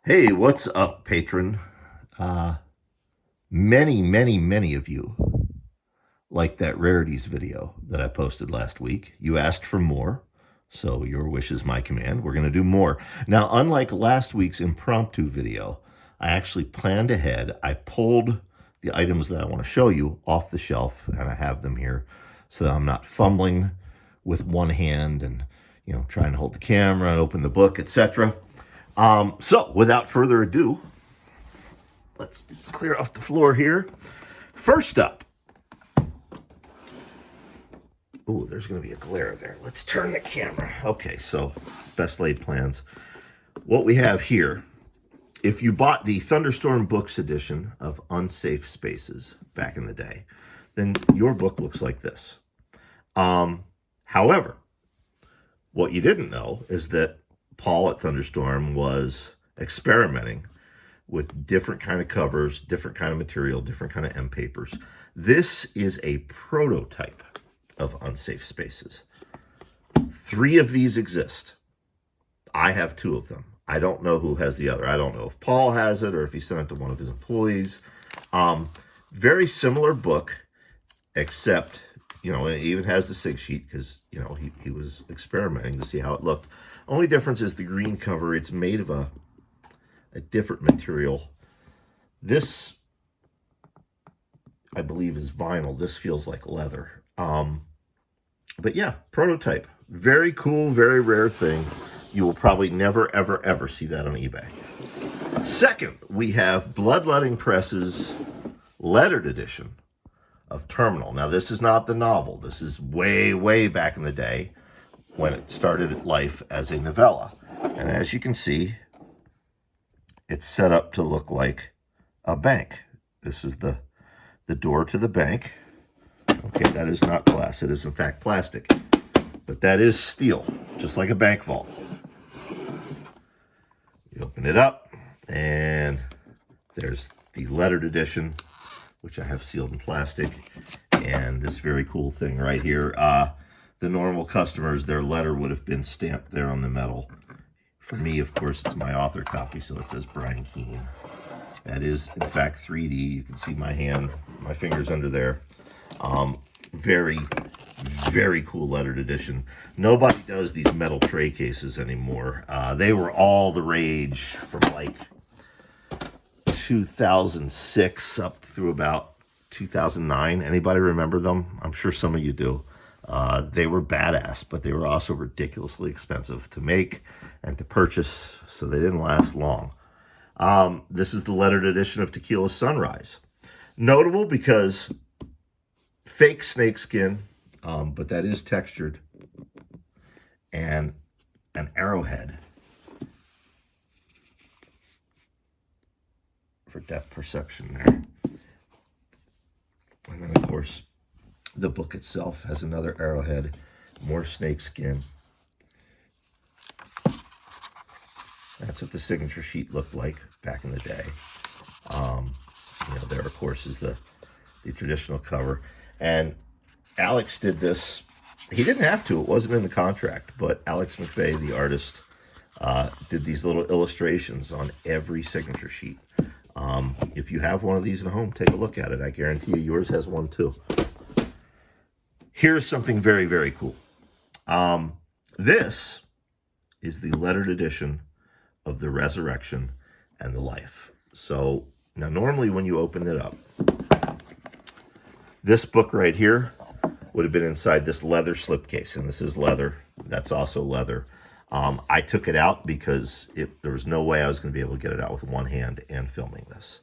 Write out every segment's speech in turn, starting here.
Hey, what's up, patron? Uh, many of you liked that Rarities video that I posted last week. You asked for more, so your wish is my command. We're going to do more. Now, unlike last week's impromptu video, I actually planned ahead. I pulled the items that I want to show you off the shelf, and I have them here so that I'm not fumbling with one hand and, trying to hold the camera and open the book, etc. So, without further ado, let's clear off the floor here. First up, oh, there's going to be a glare there. Let's turn the camera. Okay, so best laid plans. What we have here, if you bought the Thunderstorm Books edition of Unsafe Spaces back in the day, then your book looks like this. However, what you didn't know is that Paul at Thunderstorm was experimenting with different kind of covers, different kind of material, different kind of end papers. This is a prototype of Unsafe Spaces. 3 of these exist. I have 2 of them. I don't know who has the other. I don't know if Paul has it or if he sent it to one of his employees. Very similar book, except, it even has the sig sheet because, he was experimenting to see how it looked. Only difference is the green cover. It's made of a different material. This, I believe, is vinyl. This feels like leather. But yeah, prototype. Very cool, very rare thing. You will probably never, ever see that on eBay. Second, we have Bloodletting Press's lettered edition of Terminal. Now, this is not the novel. This is way back in the day when it started life as a novella. And as you can see, it's set up to look like a bank. This is the door to the bank. Okay, that is not glass. It is, in fact, plastic. But that is steel, just like a bank vault. You open it up, and there's the lettered edition, which I have sealed in plastic, and this very cool thing right here. The normal customers, their letter would have been stamped there on the metal. For me, of course, it's my author copy, so it says Brian Keene. That is, in fact, 3D. You can see my hand, my fingers under there. Very cool lettered edition. Nobody does these metal tray cases anymore. They were all the rage from like 2006 up through about 2009. Anybody remember them? I'm sure some of you do. They were badass, but they were also ridiculously expensive to make and to purchase, so they didn't last long. This is the lettered edition of Tequila Sunrise. Notable because fake snakeskin, but that is textured, and an arrowhead for depth perception there. And then, of course, the book itself has another arrowhead, more snakeskin. That's what the signature sheet looked like back in the day. There, of course, is the traditional cover. And Alex did this. He didn't have to. It wasn't in the contract. But Alex McVeigh, the artist, did these little illustrations on every signature sheet. If you have one of these at home, take a look at it. I guarantee you yours has one too. Here's something very cool. This is the lettered edition of The Resurrection and the Life. So now normally when you open it up, this book right here would have been inside this leather slipcase, and this is leather. That's also leather. I took it out because there was no way I was going to be able to get it out with one hand and filming this.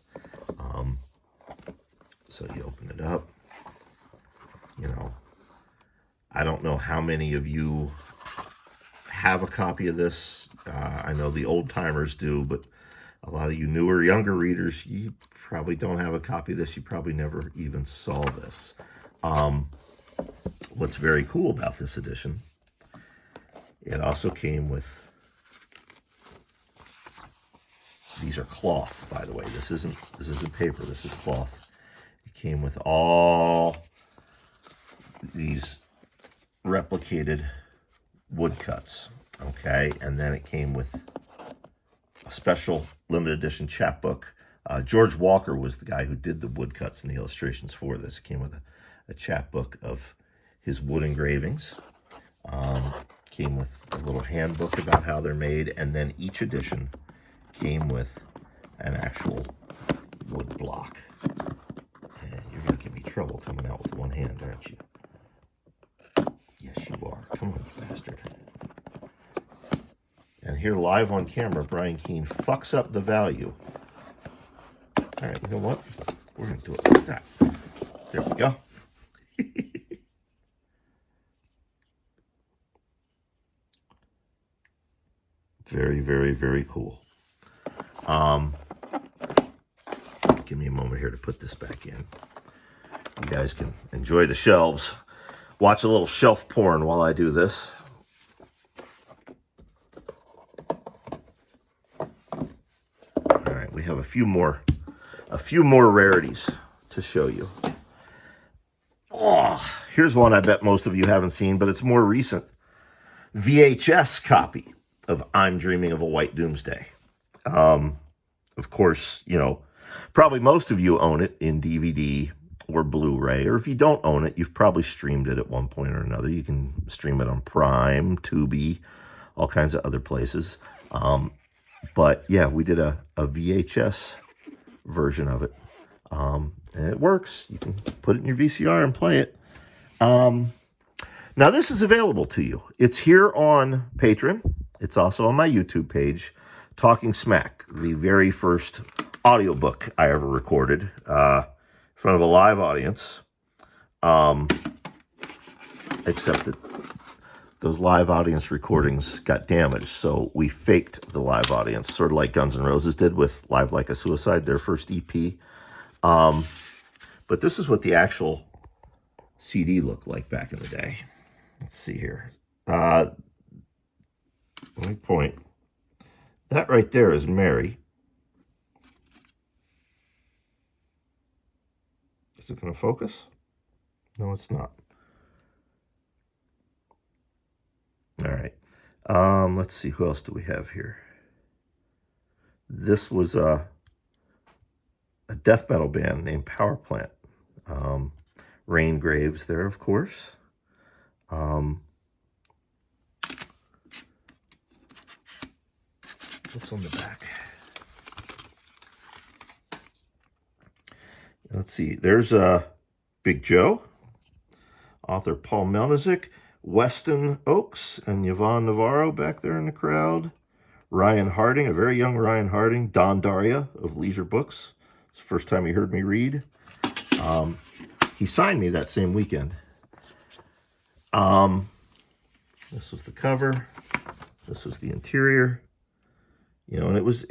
So you open it up. I don't know how many of you have a copy of this. I know the old timers do, but a lot of you newer, younger readers, you probably don't have a copy of this. You probably never even saw this. What's very cool about this edition, it also came with, these are cloth, by the way. This isn't paper, this is cloth. It came with all these replicated woodcuts, okay? And then it came with a special limited edition chapbook. George Walker was the guy who did the woodcuts and the illustrations for this. It came with a chapbook of his wood engravings. Came with a little handbook about how they're made, and then each edition came with an actual wood block. And you're going to give me trouble coming out with one hand, aren't you? Yes, you are. Come on, you bastard. And here, live on camera, Brian Keene fucks up the value. All right, you know what? We're going to do it like that. There we go. Very, very, very cool. Give me a moment here to put this back in. You guys can enjoy the shelves. Watch a little shelf porn while I do this. All right, we have a few more rarities to show you. Oh, here's one I bet most of you haven't seen, but it's more recent. VHS copy of I'm Dreaming of a White Doomsday. Of course, you know, probably most of you own it in DVD or Blu-ray, or if you don't own it, you've probably streamed it at one point or another. You can stream it on Prime, Tubi, all kinds of other places. But yeah, we did a VHS version of it, and it works. You can put it in your VCR and play it. Now this is available to you. It's here on Patreon. It's also on my YouTube page, Talking Smack, the very first audiobook I ever recorded in front of a live audience, except that those live audience recordings got damaged, so we faked the live audience, sort of like Guns N' Roses did with Live Like a Suicide, their first EP. But this is what the actual CD looked like back in the day. Let's see here. Let me point. That right there is Mary. Is it going to focus? No, it's not. All right. Let's see. Who else do we have here? This was a death metal band named Power Plant. Rain Graves there, of course. What's on the back? Let's see. There's Big Joe, author Paul Melnick, Weston Oakes, and Yvonne Navarro back there in the crowd. Ryan Harding, a very young Ryan Harding. Don Daria of Leisure Books. It's the first time he heard me read. He signed me that same weekend. This was the cover. This was the interior. You know, and it was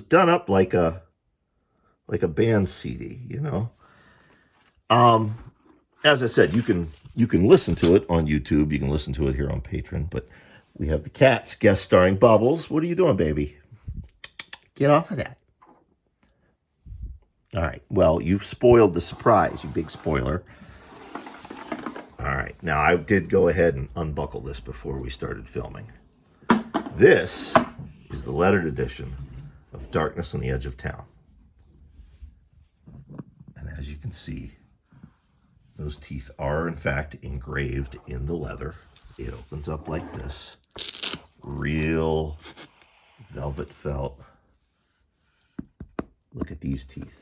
done up like a band CD, you know. As I said, you can listen to it on YouTube. You can listen to it here on Patreon. But we have the Cats guest starring Bubbles. What are you doing, baby? Get off of that. All right. Well, you've spoiled the surprise, you big spoiler. All right. Now, I did go ahead and unbuckle this before we started filming. This is the lettered edition of Darkness on the Edge of Town. And as you can see, those teeth are, in fact, engraved in the leather. It opens up like this. Real velvet felt. Look at these teeth.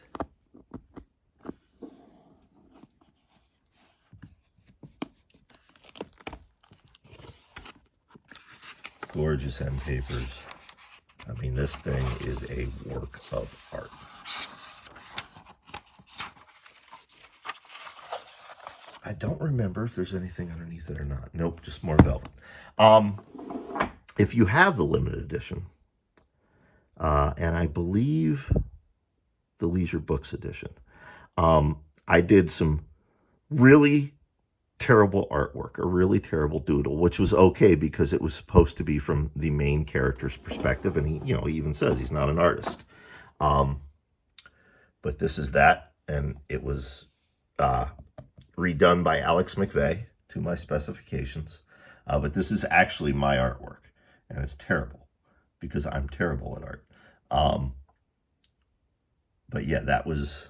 Gorgeous end papers. I mean, this thing is a work of art. I don't remember if there's anything underneath it or not. Nope, just more velvet. If you have the limited edition, and I believe the Leisure Books edition, I did some really terrible artwork, a really terrible doodle, which was okay because it was supposed to be from the main character's perspective, and he even says he's not an artist. But this is that, and it was redone by Alex McVeigh to my specifications. But this is actually my artwork, and it's terrible. because I'm terrible at art. Um, but yeah, that was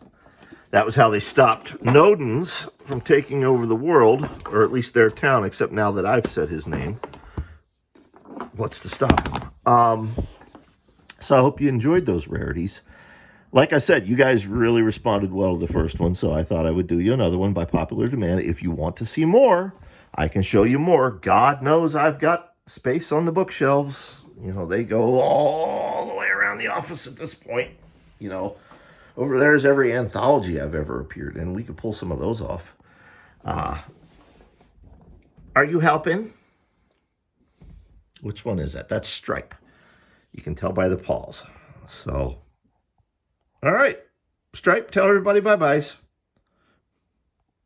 how they stopped Nodens from taking over the world, or at least their town, except now that I've said his name. What's to stop him? So I hope you enjoyed those rarities. Like I said, you guys really responded well to the first one, so I thought I would do you another one by popular demand. If you want to see more, I can show you more. God knows I've got space on the bookshelves. You know, they go all the way around the office at this point. You know, over there's every anthology I've ever appeared in. We could pull some of those off. Are you helping? Which one is that? That's Stripe. You can tell by the paws. So, all right. Stripe, tell everybody bye-byes.